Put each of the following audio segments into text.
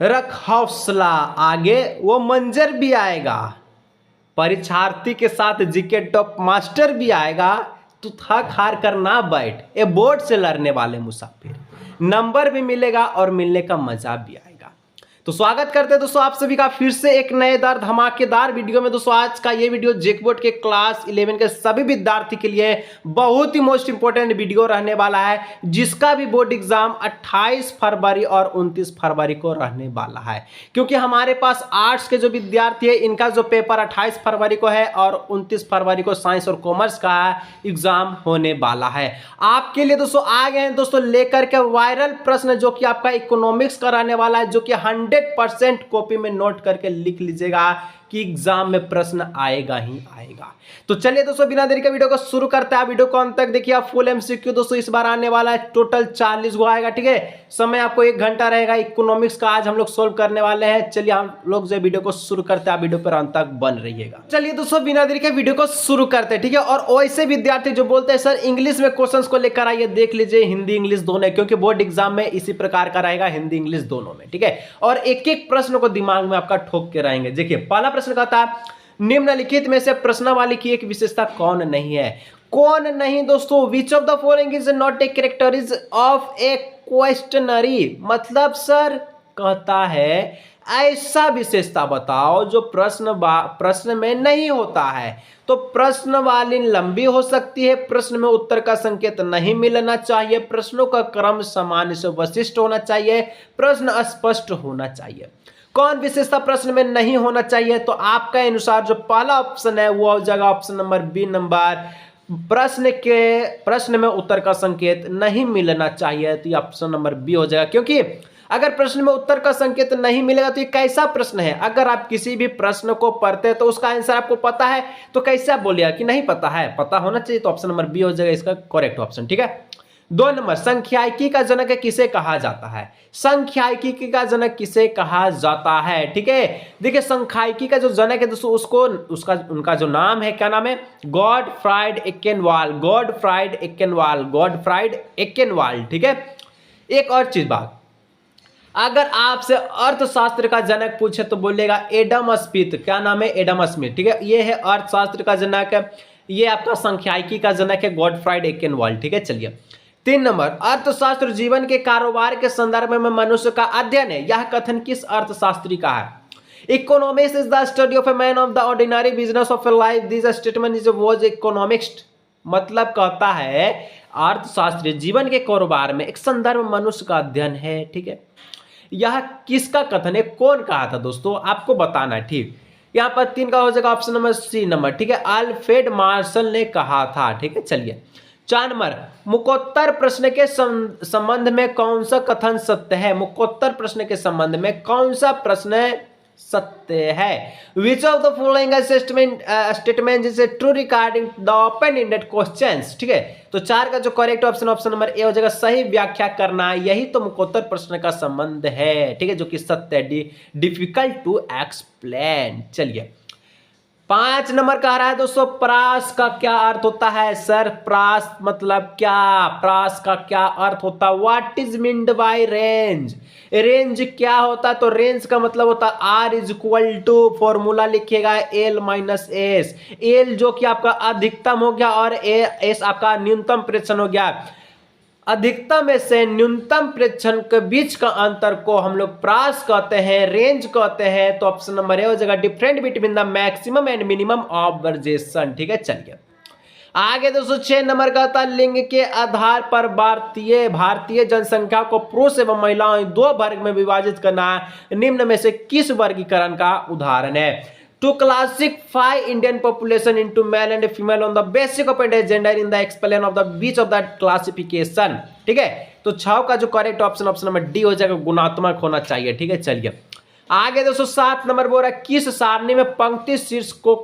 रख हौसला, आगे वो मंजर भी आएगा। परीक्षार्थी के साथ जीके टॉप मास्टर भी आएगा। तू थक हार कर ना बैठ, ये बोर्ड से लड़ने वाले मुसाफिर, नंबर भी मिलेगा और मिलने का मजा भी आएगा। तो स्वागत करते हैं दोस्तों आप सभी का फिर से एक नएदार धमाकेदार वीडियो में। दोस्तों आज का ये वीडियो जेईई बोर्ड के क्लास 11 के सभी विद्यार्थी के लिए बहुत ही मोस्ट इंपोर्टेंट वीडियो रहने वाला है, जिसका भी बोर्ड एग्जाम 28 फरवरी और 29 फरवरी को रहने वाला है। क्योंकि हमारे पास आर्ट्स के जो विद्यार्थी है इनका जो पेपर 28 फरवरी को है और 29 फरवरी को साइंस और कॉमर्स का एग्जाम होने वाला है। आपके लिए दोस्तों आ गए हैं दोस्तों लेकर के वायरल प्रश्न, जो कि आपका इकोनॉमिक्स का रहने वाला है, जो कि 100% कॉपी में नोट करके लिख लीजिएगा कि एग्जाम में प्रश्न आएगा ही आएगा। तो चलिए दोस्तों बिना देरी के वीडियो को शुरू करते हैं। वीडियो को अंत तक देखिए, आप फुल एमसीक्यू दोस्तों इस बार आने वाला है, टोटल 40 गो आएगा। ठीक है, समय आपको 1 घंटा रहेगा। इकोनॉमिक्स का आज हम लोग सोल्व करने वाले हैं। चलिए हम लोग जो वीडियो को शुरू करते हैं, वीडियो पर अंत तक बन रहिएगा। चलिए दोस्तों बिना देरी के वीडियो को शुरू करते हैं। ठीक है, और वैसे विद्यार्थी जो बोलते हैं सर इंग्लिश में क्वेश्चन को लेकर आइए, देख लीजिए हिंदी इंग्लिश दोनों है, क्योंकि बोर्ड एग्जाम में इसी प्रकार का रहेगा, हिंदी इंग्लिश दोनों में। ठीक है, और एक एक प्रश्न को दिमाग में आपका ठोक के रहेंगे। देखिए पहला प्रश्न का था, निम्नलिखित में से प्रश्नावली की एक विशेषता कौन नहीं है? कौन नहीं दोस्तों, which of the following is not a characteristic of a questionnaire. मतलब सर कहता है ऐसा विशेषता बताओ जो प्रश्न में नहीं होता है। तो प्रश्न वाली लंबी हो सकती है, प्रश्न में उत्तर का संकेत नहीं मिलना चाहिए, प्रश्नों का क्रम सामान्य से वशिष्ठ होना चाहिए, प्रश्न स्पष्ट होना चाहिए। कौन विशेषता प्रश्न में नहीं होना चाहिए? तो आपका अनुसार जो पहला ऑप्शन है वो हो जाएगा ऑप्शन नंबर बी नंबर, प्रश्न में उत्तर का संकेत नहीं मिलना चाहिए। तो ये ऑप्शन नंबर बी हो जाएगा, क्योंकि अगर प्रश्न में उत्तर का संकेत नहीं मिलेगा तो ये कैसा प्रश्न है? अगर आप किसी भी प्रश्न को पढ़ते हैं तो उसका आंसर आपको पता है, तो कैसे आप बोलिएगा कि नहीं पता है? पता होना चाहिए। तो ऑप्शन नंबर बी हो जाएगा इसका करेक्ट ऑप्शन। ठीक है, 2 नंबर, संख्यायिकी का जनक किसे कहा जाता है? संख्यायिकी का जनक किसे कहा जाता है? ठीक है, देखिए संख्यायिकी का जो जनक है दोस्तों उनका जो नाम है, क्या नाम है? Gottfried Achenwall, Gottfried Achenwall, Gottfried Achenwall. ठीक है, एक और चीज बात, अगर आपसे अर्थशास्त्र का जनक पूछे तो बोलेगा एडम स्मिथ। क्या नाम है? Adam Smith. ठीक है, ये है अर्थशास्त्र का जनक, ये आपका संख्यायिकी का जनक है गॉडफ्राइड एकेनवाल। ठीक है, चलिए 3 नंबर, अर्थशास्त्र जीवन के कारोबार के संदर्भ में मनुष्य का अध्ययन है। यह कथन किस अर्थशास्त्री का है? Economics is the study of a man of the ordinary business of A life, this statement is was economics. मतलब कहता है अर्थशास्त्र जीवन के कारोबार में एक संदर्भ मनुष्य का अध्ययन है। ठीक है, यह किसका कथन है? कौन कहा था दोस्तों? आपको बताना है। ठीक, यहाँ पर 3 का हो जाएगा ऑप्शन नंबर सी नंबर। ठीक है, अल्फ्रेड मार्शल ने कहा था। ठीक है, चलिए 4 नंबर, मुकोत्तर प्रश्न के संबंध में कौन सा कथन सत्य है? मुकोत्तर प्रश्न के संबंध में कौन सा प्रश्न सत्य है? विच of the following statement is true regarding the open ended questions. ठीक है, तो 4 का जो करेक्ट ऑप्शन नंबर ए हो जाएगा, सही व्याख्या करना, यही तो मुकोत्तर प्रश्न का संबंध है। ठीक है, जो कि सत्य है, डिफिकल्ट टू एक्सप्लेन। चलिए 5 नंबर कह रहा है दोस्तों, प्रास का क्या अर्थ होता है? सर प्रास मतलब क्या? प्रास का क्या अर्थ होता है? What is meant by range? Range क्या होता है? तो रेंज का मतलब होता है R is equal to, formula लिखिएगा एल माइनस एस। एल जो कि आपका अधिकतम हो गया और एस आपका न्यूनतम प्रेक्षण हो गया। अधिकतम में से न्यूनतम प्रेक्षण के बीच का अंतर को हम लोग प्रास कहते हैं, रेंज कहते हैं। तो ऑप्शन नंबर ए हो जाएगा, different between the maximum and minimum observation. ठीक है, चलिए आगे दोस्तों 6 नंबर का था, लिंग के आधार पर भारतीय जनसंख्या को पुरुष एवं महिलाओं 2 वर्ग में विभाजित करना निम्न में से किस वर्गीकरण का उदाहरण है? To classify Indian population into male and female on the basis of gender in the explain of the which of that classification। ठीक है, तो 6 का जो करेक्ट ऑप्शन नंबर डी हो जाएगा, गुणात्मक होना चाहिए। ठीक है, चलिए आगे दोस्तों 7 नंबर बोल रहा है, किस सारणी में पंक्ति शीर्ष को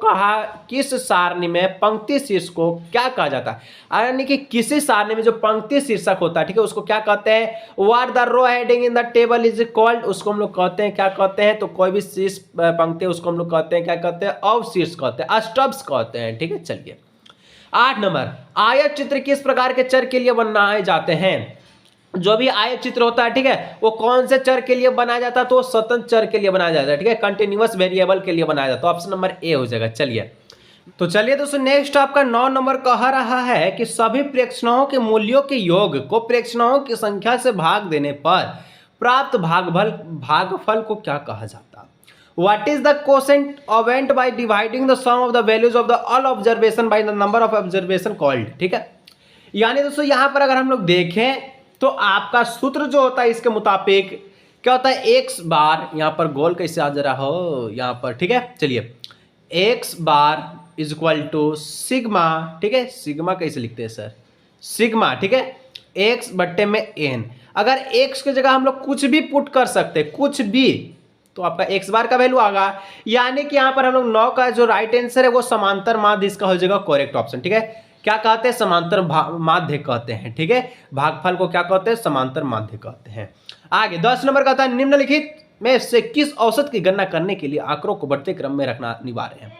क्या कहा जाता है? यानी कि किसी सारणी में जो पंक्ति शीर्षक होता है, ठीक है, उसको क्या कहते हैं? What the row heading in the table is called, उसको हम लोग कहते हैं, क्या कहते हैं? तो कोई भी शीर्ष पंक्ति उसको हम लोग कहते हैं, क्या कहते हैं? अवशीर्ष कहते हैं, स्टब्स कहते हैं। ठीक है, चलिए 8 नंबर, आयत चित्र किस प्रकार के चर के लिए बनाए जाते हैं? जो भी आय चित्र होता है, ठीक है, वो कौन से चर के लिए बनाया जाता है, तो स्वतंत्र चर के लिए बनाया जाता है, ठीक है, कंटिन्यूअस वेरिएबल के लिए बनाया जाता है। तो ऑप्शन नंबर ए हो जाएगा। चलिए तो चलिए दोस्तों नेक्स्ट आपका 9 नंबर कह रहा है कि सभी प्रेक्षणों के मूल्यों के योग को प्रेक्षणों की संख्या से भाग देने पर प्राप्त भागफल को क्या कहा जाता है? What is the quotient obtained by dividing the sum of the values of the all observation by the number of observation called? ठीक है, यानी दोस्तों यहां पर अगर हम लोग देखें तो आपका सूत्र जो होता है इसके मुताबिक क्या होता है, एक्स बार, यहां पर गोल कैसे आ जा रहा हो यहां पर, ठीक है, चलिए x bar is equal to sigma, ठीक है, सिग्मा कैसे लिखते हैं सर, सिग्मा, ठीक है, एक्स बट्टे में एन। अगर एक्स की जगह हम लोग कुछ भी पुट कर सकते हैं, कुछ भी, तो आपका एक्स बार का वैल्यू आगा, यानी कि यहां पर हम लोग 9 का जो राइट आंसर है वो समांतर माध्य इसका हो जाएगा करेक्ट ऑप्शन, ठीक है। क्या कहते हैं, समांतर माध्य कहते हैं, ठीक है, भागफल को क्या कहते हैं, समांतर माध्य कहते हैं। आगे 10 नंबर कहता है निम्नलिखित में से किस औसत की गणना करने के लिए आंकड़ों को बढ़ते क्रम में रखना अनिवार्य है?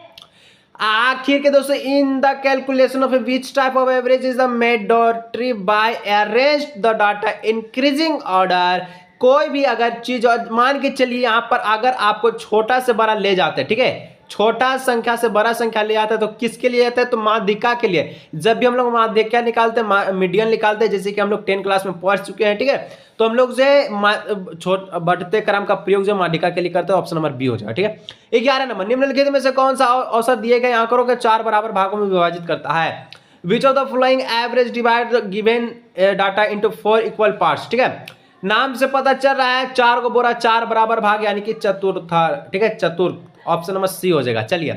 आखिर के दोस्तों in the calculation of which type of average is the mandatory by arrange the data increasing order. कोई भी अगर चीज मान के चलिए यहां पर अगर आपको छोटा से बड़ा ले जाते हैं, ठीक है, छोटा संख्या से बड़ा संख्या ले जाता है तो किसके लिए आता है, तो माध्यिका के लिए। जब भी हम लोग माध्यिका निकालते हैं, मीडियन निकालते हैं, जैसे कि हम लोग 10 क्लास में पढ़ चुके हैं, ठीक है, तो हम लोग जो बढ़ते क्रम का प्रयोग जो माध्यिका के लिए करते हैं ऑप्शन नंबर बी हो जाएगा, ठीक है। 11 नंबर निम्नलिखित में से कौन सा औसत दिए गए आंकड़ों के 4 बराबर भागों में विभाजित करता है? विच of the following average divide the given data into 4 equal parts, ठीक है, नाम से पता चल रहा है 4 को बोरा 4 बराबर भाग यानी कि चतुर्थ, ठीक है, चतुर्थ, ऑप्शन नंबर सी हो जाएगा। चलिए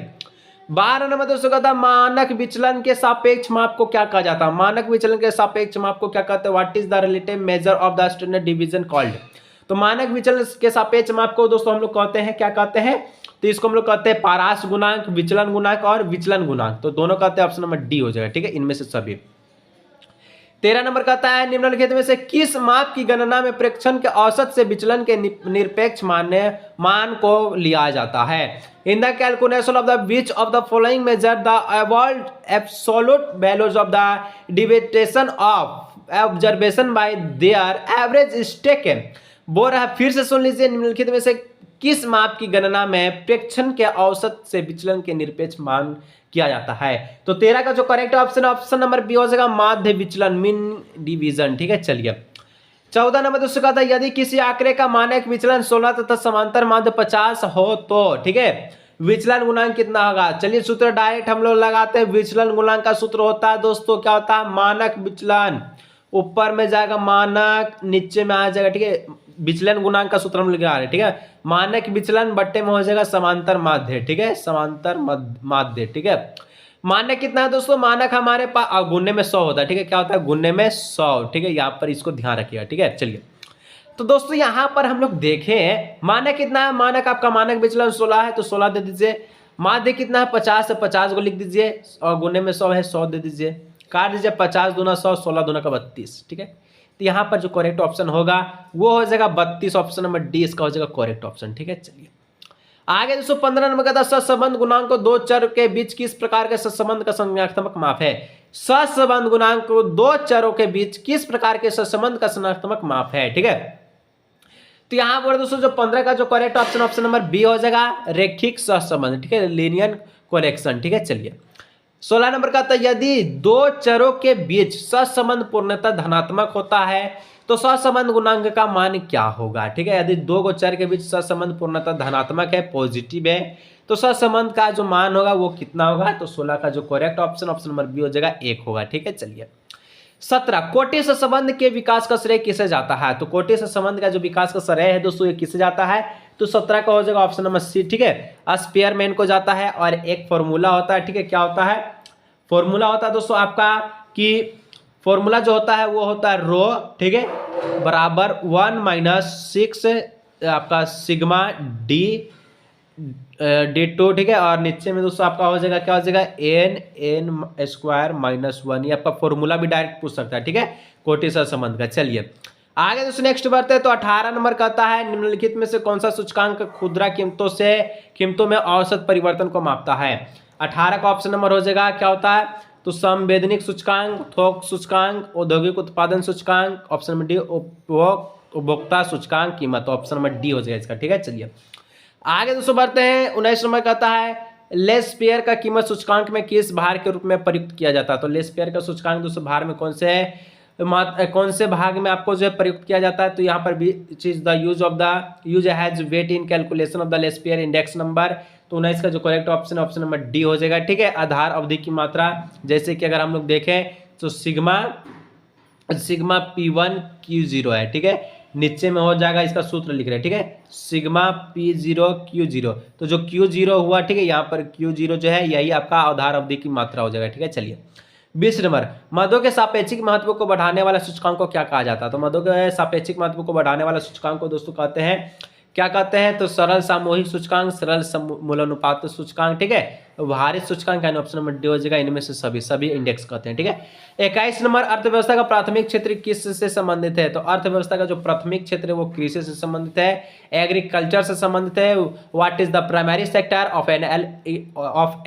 12 नंबर दोस्तों कहता मानक विचलन के सापेक्ष माप को क्या कहा जाता है? मानक विचलन के सापेक्ष माप को क्या कहते हैं? What is the relative measure of the standard division called? तो मानक विचलन के सापेक्ष माप को दोस्तों हम लोग कहते हैं, क्या कहते हैं, तो इसको हम लोग कहते हैं पाराश गुणांक, विचलन गुणांक और विचलन गुणांक, तो दोनों कहते हैं ऑप्शन नंबर डी हो जाएगा, ठीक है, इनमें से सभी। 13 नंबर कहता है निम्नलिखित में से किस माप की गणना में प्रेक्षण के औसत से विचलन के निरपेक्ष मान को लिया जाता है? In the calculation of the which of the following measure the average absolute values of the deviation of observation by their average is taken. बोल रहा है, फिर से सुन लीजिए, निम्नलिखित में से किस माप की गणना में प्रेक्षण के औसत से विचलन के निरपेक्ष मान किया जाता है? तो 13 का जो करेक्ट ऑप्शन नंबर बी हो जाएगा, माध्य विचलन, मीन डिवीजन, ठीक है। चलिए 14 नंबर दोस्तों कहता है यदि किसी आंकड़े का मानक विचलन 16 तथा समांतर माध्य 50 हो तो, ठीक है, विचलन गुणांक कितना होगा? चलिए सूत्र डायरेक्ट हम लोग लगाते हैं। विचलन गुणांक का सूत्र होता है दोस्तों, क्या होता है, मानक विचलन, ऊपर में जाएगा मानक, नीचे में आ जाएगा, ठीक है, विचलन गुणांक का सूत्र हम लगा रहे हैं, ठीक है, मानक विचलन बट्टे में हो जाएगा समांतर माध्य, ठीक है, समांतर माध्य, ठीक है। मानक कितना है दोस्तों? मानक हमारे पास गुणने में 100 होता है, ठीक है, क्या होता है, गुणने में 100, ठीक है, यहाँ पर इसको ध्यान रखिएगा, ठीक है। चलिए तो दोस्तों यहाँ पर हम लोग देखें मानक कितना है, मानक आपका मानक विचलन 16 है तो 16 दे दीजिए, माध्य कितना है 50 है, 50 को लिख दीजिए, और गुणने में 100 है 100 दे दीजिए, काट दीजिए, 50 दूना 100, 16 दूना का 32, ठीक है। तो यहाँ पर जो करेक्ट ऑप्शन होगा वो हो जाएगा 32, ऑप्शन नंबर डी इसका हो जाएगा करेक्ट ऑप्शन, ठीक है। चलिए आगे दोस्तों 15 नंबर का था सहसंबंध गुणांक को दो चर के बीच किस प्रकार के सहसंबंध का संज्ञानात्मक माप है? सहसंबंध गुणांक को दो चरों के बीच किस प्रकार के सहसंबंध का संज्ञानात्मक माप है, ठीक है। तो यहाँ पर दोस्तों जो 15 का जो करेक्ट ऑप्शन नंबर बी हो जाएगा, रेखिक सहसंबंध, ठीक है, लीनियर करेक्शन, ठीक है। चलिए 16 नंबर का था यदि दो चरों के बीच सहसंबंध पूर्णतः धनात्मक होता है तो सहसंबंध गुणांक का मान क्या होगा? ठीक है, यदि दो चर के बीच सहसंबंध पूर्णतः धनात्मक है, पॉजिटिव है, तो सहसंबंध का जो मान होगा वो कितना होगा? तो 16 का जो करेक्ट ऑप्शन नंबर बी हो जाएगा 1 होगा, ठीक है। चलिए 17 कोटि सहसंबंध के विकास का श्रेय किसे जाता है? तो कोटि सहसंबंध का जो विकास का श्रेय है दोस्तों ये किसे जाता है? तो 17 का हो जाएगा ऑप्शन नंबर सी, ठीक है, स्पेयरमैन को जाता है। और एक फॉर्मूला होता है, ठीक है, क्या होता है? फॉर्मूला होता है दोस्तों आपका कि फॉर्मूला जो होता है वो होता है रो, ठीक है, बराबर 1 - 6 आपका सिग्मा डी D2, ठीक है, और नीचे में दोस्तों आपका हो जाएगा क्या हो जाएगा? n square -1। ये आपका फॉर्मूला भी डायरेक्ट पूछ सकता है, ठीक है, कोटि सहसंबंध का। चलिए आगे दोस्तों नेक्स्ट बढ़ते हैं। तो 18 नंबर कहता है निम्नलिखित में से कौन सा सूचकांक खुदरा कीमतों में औसत परिवर्तन को मापता है? 18 का ऑप्शन नंबर हो जाएगा क्या होता है? तो संवैधानिक सूचकांक, थोक सूचकांक, औद्योगिक उत्पादन सूचकांक, ऑप्शन नंबर डी उपभोक्ता सूचकांक कीमत, ऑप्शन नंबर डी हो जाएगा इसका। ठीक है, चलिए आगे दोस्तों बढ़ते हैं। 19 नंबर कहता है लेस्पेयर का कीमत सूचकांक में किस भार के रूप में प्रयुक्त किया जाता है। तो लेस्पेयर का सूचकांक दोस्तों भार में कौन से भाग में आपको जो है प्रयुक्त किया जाता है। तो यहाँ पर which is the use has weight in calculation of the Laspeyres index number. तो 19 का जो करेक्ट ऑप्शन है ऑप्शन नंबर डी हो जाएगा। ठीक है, आधार अवधि की मात्रा, जैसे कि अगर हम लोग देखें तो सिग्मा P1Q0 है। ठीक है, नीचे में हो जाएगा, इसका सूत्र लिख रहे हैं। ठीक है, सिग्मा P0Q0, तो जो Q0 हुआ, ठीक है, यहाँ पर Q0 जो है यही आपका आधार अवधि की मात्रा हो जाएगा। ठीक है, चलिए 20 नंबर, मदों के सापेक्षिक महत्व को बढ़ाने वाला सूचकांक को क्या कहा जाता है। तो मदों के सापेक्षिक महत्व को बढ़ाने वाला सूचकांक को दोस्तों कहते हैं, क्या कहते हैं, तो सरल सामूहिक सूचकांक, सरल मूलानुपात सूचकांक, ठीक है, भारित सूचकांक यानी ऑप्शन नंबर डी हो जाएगा। इनमें से सभी इंडेक्स कहते हैं। ठीक है, 21 नंबर, अर्थव्यवस्था का प्राथमिक क्षेत्र किस से संबंधित है। तो अर्थव्यवस्था का जो प्राथमिक क्षेत्र है वो कृषि से संबंधित है, एग्रीकल्चर से संबंधित है। What is the primary sector of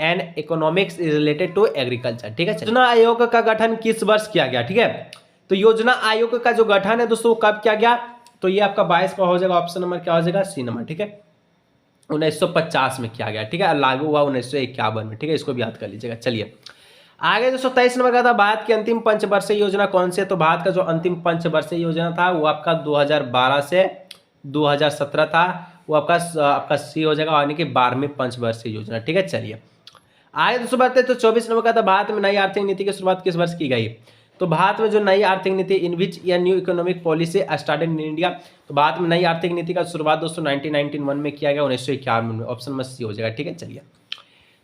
an economics is related to agriculture. ठीक है, योजना आयोग का गठन किस वर्ष किया गया। ठीक है, तो योजना आयोग का जो गठन है दोस्तों कब किया गया, तो ये आपका 22 का हो जाएगा, ऑप्शन नंबर क्या हो जाएगा, सी नंबर। ठीक है, 1950 में किया गया। ठीक है, लागू हुआ 1951 में। ठीक है, इसको भी याद कर लीजिएगा। चलिए आगे दोस्तों 23 नंबर का था, भारत की अंतिम पंचवर्षीय योजना कौन सी है। तो भारत का जो अंतिम पंचवर्षीय योजना था वो आपका 2012 से 2017 था, वो आपका सी हो जाएगा, यानी कि 12वीं पंचवर्षीय योजना। ठीक है, चलिए आगे दोस्तों बढ़ते हैं। तो 24 नंबर का था, भारत में नई आर्थिक नीति की शुरुआत किस वर्ष की गई। तो भारत में जो नई आर्थिक नीति इन विच या new economic policy started in India. तो भारत में नई आर्थिक नीति का शुरुआत दोस्तों 1991 में किया गया, 1951 में, ऑप्शन नंबर सी हो जाएगा। ठीक है, चलिए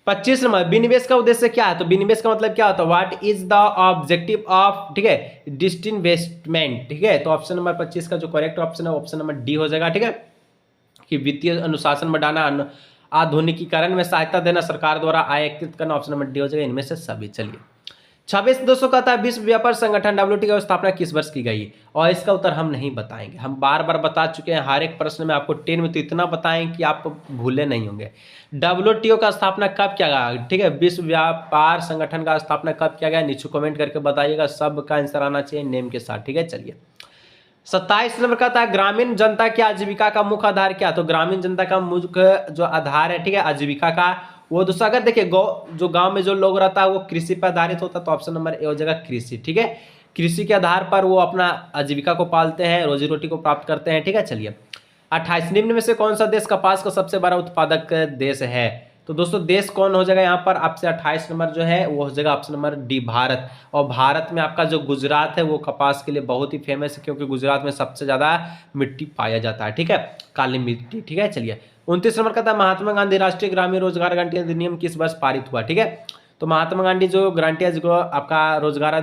25 नंबर, विनिवेश का उद्देश्य क्या है। तो विनिवेश का मतलब क्या होता है, what is the objective of, ठीक है, डिसइन्वेस्टमेंट। ठीक है, तो ऑप्शन नंबर 25 का जो करेक्ट ऑप्शन है ऑप्शन नंबर डी हो जाएगा। ठीक है, कि वित्तीय अनुशासन बढ़ाना, आधुनिकीकरण में सहायता देना, सरकार द्वारा आय एकत्रित करना, ऑप्शन नंबर डी हो जाएगा। इनमें से सभी। चलिए 26 दोस्तों कहता है, विश्व व्यापार संगठन WTO की स्थापना किस वर्ष की गई। और इसका उत्तर हम नहीं बताएंगे, हम बार बार बता चुके हैं, हर एक प्रश्न में आपको 10 में तो इतना बताएं कि आप भूले नहीं होंगे। WTO का स्थापना कब किया गया। ठीक है, विश्व व्यापार संगठन का स्थापना कब किया गया, नीचे कमेंट करके बताइएगा, सबका आंसर आना चाहिए नेम के साथ। ठीक है, चलिए 27 नंबर कहता है, ग्रामीण जनता की आजीविका का मुख्य आधार क्या। तो ग्रामीण जनता का मुख्य जो आधार है, ठीक है, आजीविका का, वो दोस्तों अगर देखिए जो गांव में जो लोग रहता है वो कृषि पर आधारित होता है, तो ऑप्शन नंबर ए हो जाएगा कृषि। ठीक है, कृषि के आधार पर वो अपना आजीविका को पालते हैं, रोजी रोटी को प्राप्त करते हैं। ठीक है, चलिए 28 निम्न में से कौन सा देश कपास का सबसे बड़ा उत्पादक देश है। तो दोस्तों देश कौन हो जाएगा यहाँ पर आपसे 28 नंबर जो है वो हो जाएगा ऑप्शन नंबर डी भारत। और भारत में आपका जो गुजरात है वो कपास के लिए बहुत ही फेमस है, क्योंकि गुजरात में सबसे ज्यादा मिट्टी पाया जाता है। ठीक है, काली मिट्टी। ठीक है, चलिए 29 नंबर का था, महात्मा गांधी राष्ट्रीय ग्रामीण रोजगार गारंटी अधिनियम किस वर्ष पारित हुआ। ठीक है, तो महात्मा गांधी जो गारंटी जो आपका रोजगार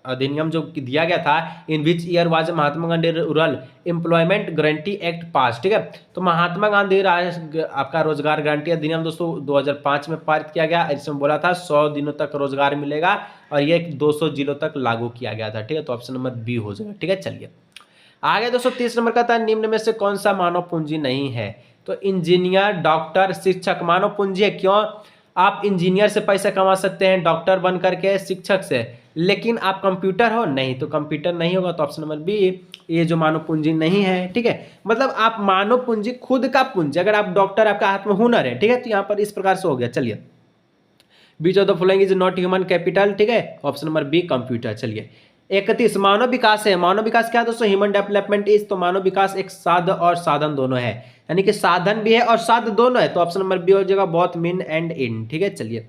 अधिनियम जो दिया गया था, in which year was Mahatma Gandhi rural employment guarantee act pass. ठीक है, तो महात्मा गांधी आपका रोजगार गारंटी अधिनियम दोस्तों 2005 में पारित किया गया। इसमें बोला था 100 दिनों तक रोजगार मिलेगा, और ये 200 जिलों तक लागू किया गया था। ठीक है, तो ऑप्शन नंबर बी हो जाएगा। ठीक है, चलिए आगे दोस्तों 30 नंबर का था, निम्न में से कौन सा मानव पूंजी नहीं है। तो इंजीनियर, डॉक्टर, शिक्षक मानव पूंजी है। क्यों, आप इंजीनियर से पैसा कमा सकते हैं, डॉक्टर बन करके, शिक्षक से, लेकिन आप कंप्यूटर हो नहीं, तो कंप्यूटर नहीं होगा, तो ऑप्शन नंबर बी ये जो मानव पूंजी नहीं है। ठीक है, मतलब आप मानव पूंजी खुद का पूंजी, अगर आप डॉक्टर, आपका हाथ में हुनर है, ठीक है, तो यहाँ पर इस प्रकार से हो गया। चलिए which of the following is not human capital. ठीक है, ऑप्शन नंबर बी कंप्यूटर। चलिए 31 मानव विकास है। मानव विकास क्या है दोस्तों, ह्यूमन डेवलपमेंट इज, तो मानव विकास एक साध और साधन दोनों है, यानी कि साधन भी है और साध दोनों है, तो ऑप्शन नंबर बी हो जाएगा, बोथ मीन एंड इन। ठीक है, चलिए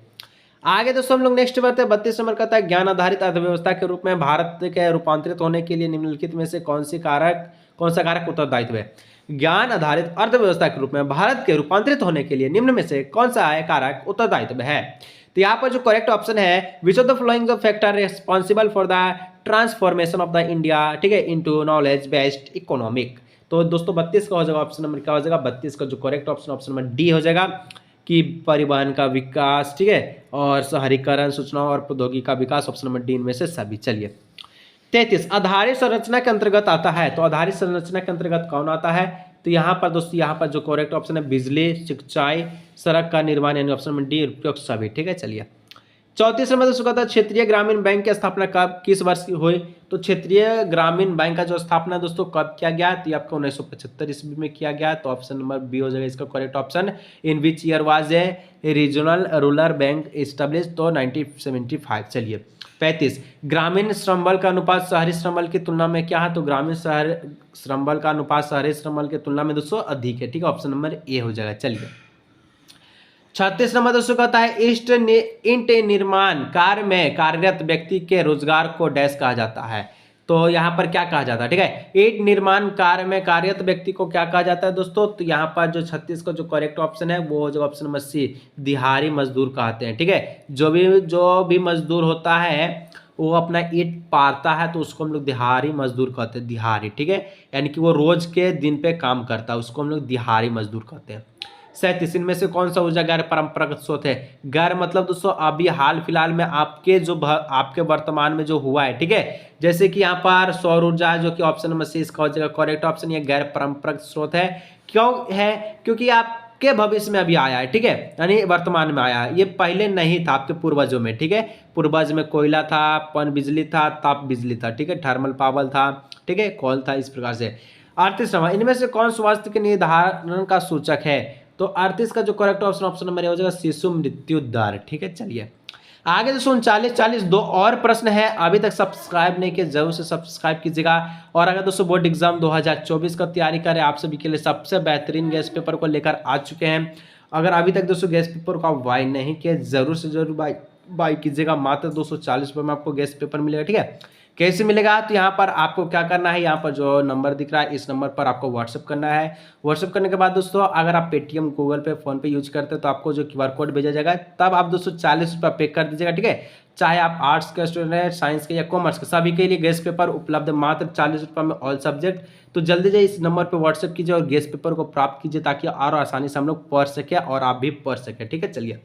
आगे दोस्तों हम लोग नेक्स्ट बढ़ते हैं। 32 नंबर का था, ज्ञान आधारित अर्थव्यवस्था के रूप में भारत के रूपांतरित होने के लिए निम्नलिखित में से कौन सा कारक उत्तरदायित्व है। ज्ञान आधारित अर्थव्यवस्था के रूप में भारत के रूपांतरित होने के लिए निम्न में से कौन सा कारक उत्तरदायित्व है। तो यहाँ पर जो करेक्ट ऑप्शन है, विच of the following factor responsible for the transformation of the India, ठीक है, इनटू नॉलेज बेस्ड इकोनॉमिक। तो दोस्तों 32 का हो जाएगा ऑप्शन नंबर क्या हो जाएगा, 32 का जो correct option option number D हो जाएगा, कि परिवहन का विकास, ठीक है, और शहरीकरण, सूचनाओं और प्रौद्योगिकी का विकास, ऑप्शन नंबर डी इनमें से सभी। चलिए 33 आधारित संरचना के अंतर्गत आता है। तो आधारित संरचना के अंतर्गत कौन आता है, तो यहाँ पर दोस्तों यहाँ पर जो करेक्ट ऑप्शन है, बिजली, सिंचाई, सड़क का निर्माण, यानी ऑप्शन नंबर डी उपयुक्त सभी। ठीक है, चलिए 34 नंबर दोस्तों कहता है क्षेत्रीय ग्रामीण बैंक की स्थापना कब किस वर्ष की हुई। तो क्षेत्रीय ग्रामीण बैंक का जो स्थापना दोस्तों कब किया गया, तो ये आपका 1975 ईस्वी में किया गया। तो ऑप्शन नंबर बी हो जाएगा इसका correct option. In which year was a regional rural bank establish, तो 1975। चलिए 35 ग्रामीण श्रम बल का अनुपात शहरी श्रम बल की तुलना में क्या है। तो ग्रामीण शहर श्रम बल का अनुपात शहरी श्रम बल की तुलना में दोस्तों अधिक है। ठीक है, ऑप्शन नंबर ए हो जाएगा। चलिए 36 नंबर दोस्तों कहता है ईंट निर्माण कार्य में कार्यरत व्यक्ति के रोजगार को डैश कहा जाता है। तो यहाँ पर क्या कहा जाता है, ठीक है, ईंट निर्माण कार्य में कार्यरत व्यक्ति को क्या कहा जाता है दोस्तों। तो यहाँ पर जो 36 का जो करेक्ट ऑप्शन है वो हो जाएगा ऑप्शन नंबर सी, दिहाड़ी मजदूर कहते हैं। ठीक है, जो भी मजदूर होता है वो अपना ईंट पारता है तो उसको हम लोग दिहाड़ी मजदूर कहते हैं, दिहाड़ी। ठीक है, यानी कि वो रोज के दिन पे काम करता है, उसको हम लोग दिहाड़ी मजदूर कहते हैं। 37 इनमें से कौन सा ऊर्जा गैर परंपरागत स्रोत है। गैर मतलब दोस्तों अभी हाल फिलहाल में आपके वर्तमान में जो हुआ है, ठीक है, जैसे कि यहाँ पर सौर ऊर्जा है जो कि ऑप्शन नंबर सी इसका हो जाएगा करेक्ट ऑप्शन। ये गैर परंपरागत स्रोत है, क्यों है, क्योंकि आपके भविष्य में अभी आया है, ठीक है, यानी वर्तमान में आया है, ये पहले नहीं था आपके पूर्वजों में। ठीक है, पूर्वज में कोयला था, पन बिजली था, ताप बिजली था, ठीक है, थर्मल पावर था, ठीक है, कोल था, इस प्रकार से। 38 इनमें से कौन स्वास्थ्य के निर्धारण का सूचक है। तो 38 का जो करेक्ट ऑप्शन नंबर हो जाएगा शिशु मृत्यु दर। ठीक है, चलिए आगे दोस्तों 39 दो और प्रश्न है, अभी तक सब्सक्राइब नहीं किया जरूर से सब्सक्राइब कीजिएगा। और अगर दोस्तों बोर्ड एग्जाम 2024 का तैयारी करें, आप सभी के लिए सबसे बेहतरीन गेस्ट पेपर को लेकर आ चुके हैं। अगर अभी तक दोस्तों गेस्ट पेपर को आप बाय नहीं किए जरूर से जरूर बाय कीजिएगा। मात्र 240 रुपये में आपको गेस्ट पेपर मिलेगा। ठीक है, कैसे मिलेगा, तो यहाँ पर आपको क्या करना है, यहाँ पर जो नंबर दिख रहा है इस नंबर पर आपको व्हाट्सअप करना है। व्हाट्सअप करने के बाद दोस्तों अगर आप पेटीएम, गूगल पे, फोन पे यूज करते हैं तो आपको जो QR कोड भेजा जाएगा तब आप दोस्तों 40 रुपये पे कर दीजिएगा। ठीक है, चाहे आप आर्ट्स के स्टूडेंट हैं, साइंस के या कॉमर्स के, सभी के लिए गेस्ट पेपर उपलब्ध मात्र 40 रुपये में ऑल सब्जेक्ट। तो जल्दी से इस नंबर पर व्हाट्सअप कीजिए और गेस्ट पेपर को प्राप्त कीजिए ताकि और आसानी से हम लोग पढ़ सके और आप भी पढ़ सके। ठीक है, चलिए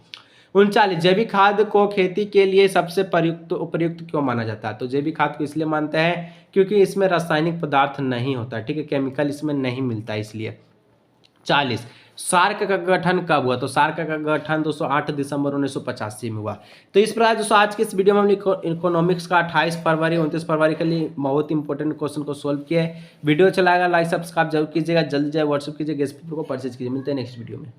39 जैविक खाद को खेती के लिए सबसे उपयुक्त क्यों माना जाता है। तो जैविक खाद को इसलिए मानते हैं क्योंकि इसमें रासायनिक पदार्थ नहीं होता, ठीक है, केमिकल इसमें नहीं मिलता इसलिए। 40 सार्क का गठन कब हुआ। तो सार्क का गठन 208 दिसंबर 1985 में हुआ। तो इस प्रकार दोस्तों आज के इस वीडियो में हमने इकोनॉमिक्स का 28 फरवरी 29 फरवरी के लिए बहुत इंपॉर्टेंट क्वेश्चन को सोल्व किया है। वीडियो चलाएगा लाइक सब्सक्राइब जरूर कीजिएगा, जल्दी जाए व्हाट्सअप कीजिए, गेस्ट पेपर को परचेज कीजिए। मिलते हैं नेक्स्ट वीडियो में।